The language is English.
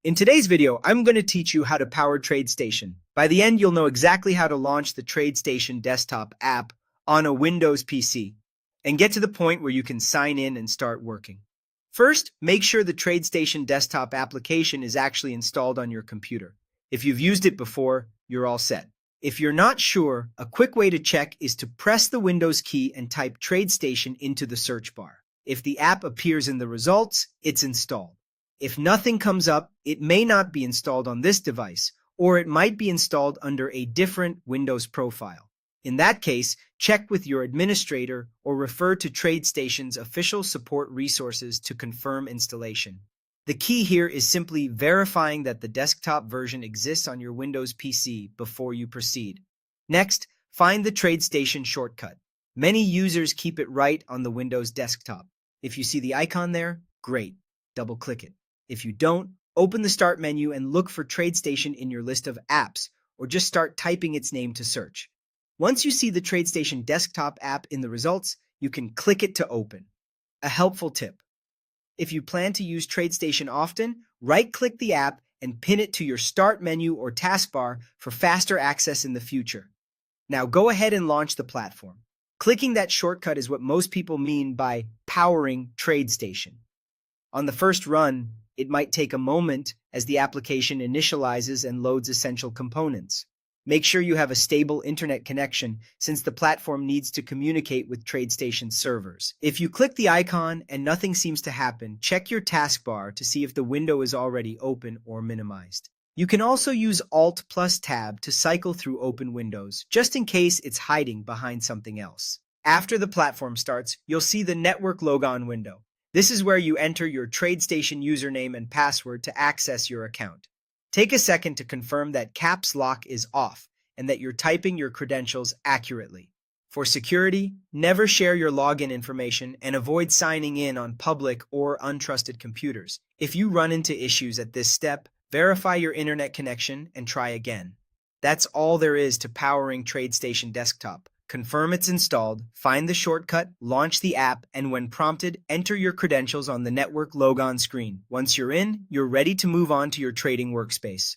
In today's video, I'm going to teach you how to power TradeStation. By the end, you'll know exactly how to launch the TradeStation desktop app on a Windows PC and get to the point where you can sign in and start working. First, make sure the TradeStation desktop application is actually installed on your computer. If you've used it before, you're all set. If you're not sure, a quick way to check is to press the Windows key and type TradeStation into the search bar. If the app appears in the results, it's installed. If nothing comes up, it may not be installed on this device, or it might be installed under a different Windows profile. In that case, check with your administrator or refer to TradeStation's official support resources to confirm installation. The key here is simply verifying that the desktop version exists on your Windows PC before you proceed. Next, find the TradeStation shortcut. Many users keep it right on the Windows desktop. If you see the icon there, great. Double-click it. If you don't, open the Start menu and look for TradeStation in your list of apps, or just start typing its name to search. Once you see the TradeStation desktop app in the results, you can click it to open. A helpful tip: if you plan to use TradeStation often, right-click the app and pin it to your Start menu or taskbar for faster access in the future. Now go ahead and launch the platform. Clicking that shortcut is what most people mean by powering TradeStation. On the first run, it might take a moment as the application initializes and loads essential components. Make sure you have a stable internet connection since the platform needs to communicate with TradeStation servers. If you click the icon and nothing seems to happen, check your taskbar to see if the window is already open or minimized. You can also use Alt plus Tab to cycle through open windows, just in case it's hiding behind something else. After the platform starts, you'll see the Network Logon window. This is where you enter your TradeStation username and password to access your account. Take a second to confirm that caps lock is off and that you're typing your credentials accurately. For security, never share your login information and avoid signing in on public or untrusted computers. If you run into issues at this step, verify your internet connection and try again. That's all there is to powering TradeStation desktop. Confirm it's installed, find the shortcut, launch the app, and when prompted, enter your credentials on the Network Logon screen. Once you're in, you're ready to move on to your trading workspace.